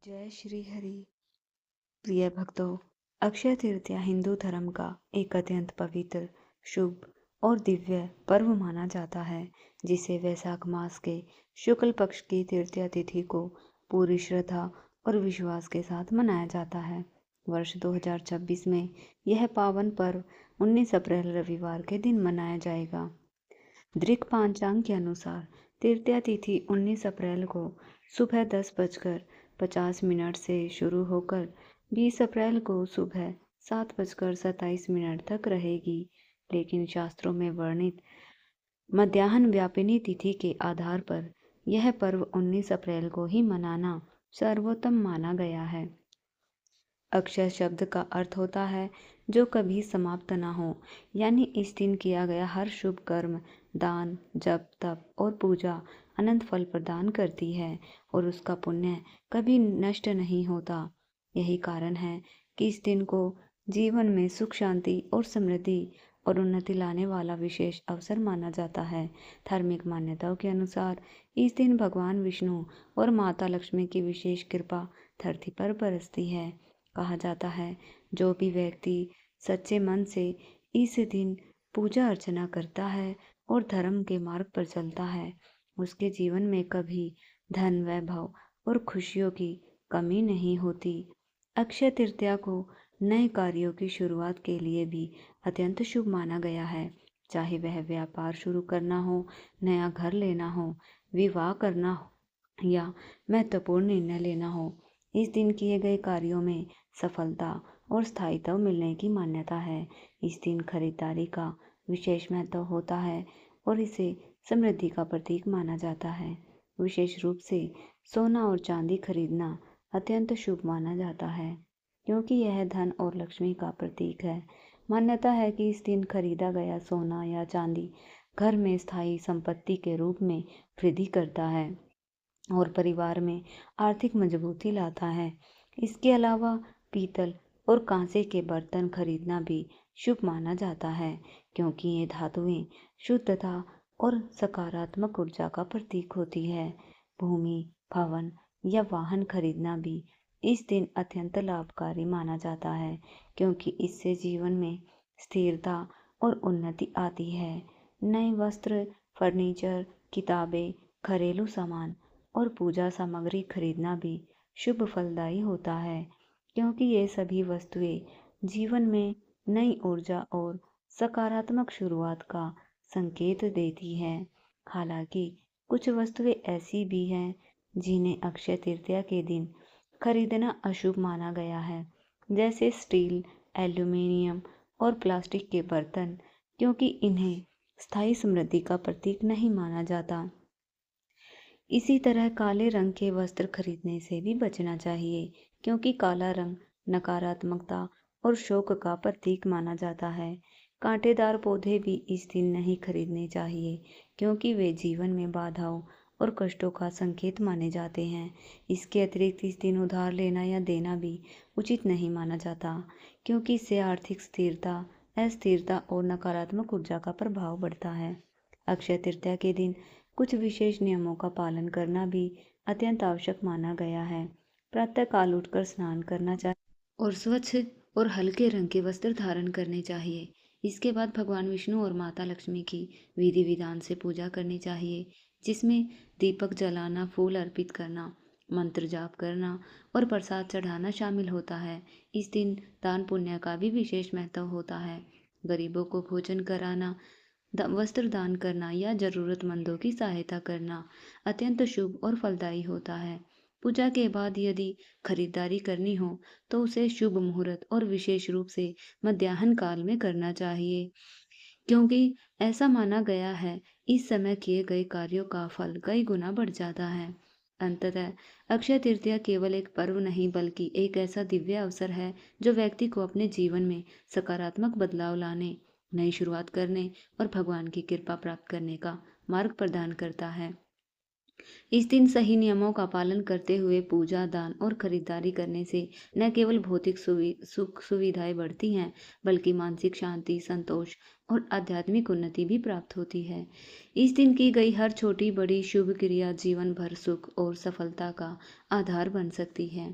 जय श्री हरि। प्रिय भक्तों, अक्षय तृतीया हिंदू धर्म का एक अत्यंत पवित्र, शुभ और दिव्य पर्व माना जाता है, जिसे वैशाख मास के शुक्ल पक्ष की तृतीया तिथि को पूरी श्रद्धा और विश्वास के साथ मनाया जाता है। वर्ष 2026 में यह पावन पर्व 19 अप्रैल रविवार के दिन मनाया जाएगा। दृक पांचांग के अनुसार तृतीया तिथि 19 अप्रैल को सुबह 10:50 से शुरू होकर 20 अप्रैल को सुबह 7:27 तक रहेगी। लेकिन शास्त्रों में वर्णित मध्याह्न व्यापिनी तिथि के आधार पर यह पर्व 19 अप्रैल को ही मनाना सर्वोत्तम माना गया है। अक्षय शब्द का अर्थ होता है जो कभी समाप्त न हो, यानी इस दिन किया गया हर शुभ कर्म, दान, जप, तप और पूजा अनंत फल प्रदान करती है और उसका पुण्य कभी नष्ट नहीं होता। यही कारण है कि इस दिन को जीवन में सुख, शांति और समृद्धि और उन्नति लाने वाला विशेष अवसर माना जाता है। धार्मिक मान्यताओं के अनुसार इस दिन भगवान विष्णु और माता लक्ष्मी की विशेष कृपा धरती पर बरसती है। कहा जाता है, जो भी व्यक्ति सच्चे मन से इस दिन पूजा अर्चना करता है और धर्म के मार्ग पर चलता है, उसके जीवन में कभी धन, वैभव और खुशियों की कमी नहीं होती। अक्षय तृतीया को नए कार्यों की शुरुआत के लिए भी अत्यंत शुभ माना गया है। चाहे वह व्यापार शुरू करना हो, नया घर लेना हो, विवाह करना हो या महत्वपूर्ण निर्णय लेना हो, इस दिन किए गए कार्यों में सफलता और स्थायित्व मिलने की मान्यता है। इस दिन खरीदारी का विशेष महत्व होता है और इसे समृद्धि का प्रतीक माना जाता है। विशेष रूप से सोना और चांदी खरीदना अत्यंत शुभ माना जाता है, क्योंकि यह धन और लक्ष्मी का प्रतीक है। मान्यता है कि इस दिन खरीदा गया सोना या चांदी घर में स्थायी संपत्ति के रूप में वृद्धि करता है और परिवार में आर्थिक मजबूती लाता है। इसके अलावा पीतल और कांसे के बर्तन खरीदना भी शुभ माना जाता है, क्योंकि ये धातुएं शुद्धता और सकारात्मक ऊर्जा का प्रतीक होती है। भूमि, भवन या वाहन खरीदना भी इस दिन अत्यंत लाभकारी माना जाता है, क्योंकि इससे जीवन में स्थिरता और उन्नति आती है। नए वस्त्र, फर्नीचर, किताबें, घरेलू सामान और पूजा सामग्री खरीदना भी शुभ फलदायी होता है, क्योंकि ये सभी वस्तुएं जीवन में नई ऊर्जा और सकारात्मक शुरुआत का संकेत देती हैं। हालांकि कुछ वस्तुएं ऐसी भी हैं जिन्हें अक्षय तृतीया के दिन खरीदना अशुभ माना गया है, जैसे स्टील, एल्यूमीनियम और प्लास्टिक के बर्तन, क्योंकि इन्हें स्थायी समृद्धि का प्रतीक नहीं माना जाता। इसी तरह काले रंग के वस्त्र खरीदने से भी बचना चाहिए, क्योंकि काला रंग नकारात्मकता और शोक का प्रतीक माना जाता है। कांटेदार पौधे भी इस दिन नहीं खरीदने चाहिए, क्योंकि वे जीवन में बाधाओं और कष्टों का संकेत माने जाते हैं। इसके अतिरिक्त इस दिन उधार लेना या देना भी उचित नहीं माना जाता, क्योंकि इससे आर्थिक स्थिरता, अस्थिरता और नकारात्मक ऊर्जा का प्रभाव बढ़ता है। अक्षय तृतीया के दिन कुछ विशेष नियमों का पालन करना भी अत्यंत आवश्यक माना गया है। प्रातःकाल उठकर स्नान करना चाहिए और स्वच्छ और हल्के रंग के वस्त्र धारण करने चाहिए। इसके बाद भगवान विष्णु और माता लक्ष्मी की विधि विधान से पूजा करनी चाहिए, जिसमें दीपक जलाना, फूल अर्पित करना, मंत्र जाप करना और प्रसाद चढ़ाना शामिल होता है। इस दिन दान पुण्य का भी विशेष महत्व होता है। गरीबों को भोजन कराना, वस्त्र दान करना या जरूरतमंदों की सहायता करना अत्यंत शुभ और फलदायी होता है। पूजा के बाद यदि खरीदारी करनी हो तो उसे शुभ मुहूर्त और विशेष रूप से मध्याह्न काल में करना चाहिए, क्योंकि ऐसा माना गया है इस समय किए गए कार्यों का फल कई गुना बढ़ जाता है। अंततः अक्षय तृतीया केवल एक पर्व नहीं, बल्कि एक ऐसा दिव्य अवसर है जो व्यक्ति को अपने जीवन में सकारात्मक बदलाव लाने, नई शुरुआत करने और भगवान की कृपा प्राप्त करने का मार्ग प्रदान करता है। इस दिन सही नियमों का पालन करते हुए पूजा, दान और खरीदारी करने से न केवल भौतिक सुख सुविधाएं बढ़ती हैं, बल्कि मानसिक शांति, संतोष और आध्यात्मिक उन्नति भी प्राप्त होती है। इस दिन की गई हर छोटी बड़ी शुभ क्रिया जीवन भर सुख और सफलता का आधार बन सकती है।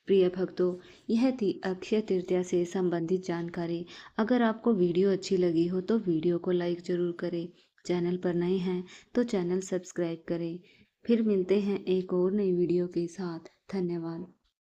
प्रिय भक्तों, यह थी अक्षय तृतीया से संबंधित जानकारी। अगर आपको वीडियो अच्छी लगी हो तो वीडियो को लाइक ज़रूर करें। चैनल पर नए हैं तो चैनल सब्सक्राइब करें। फिर मिलते हैं एक और नई वीडियो के साथ। धन्यवाद।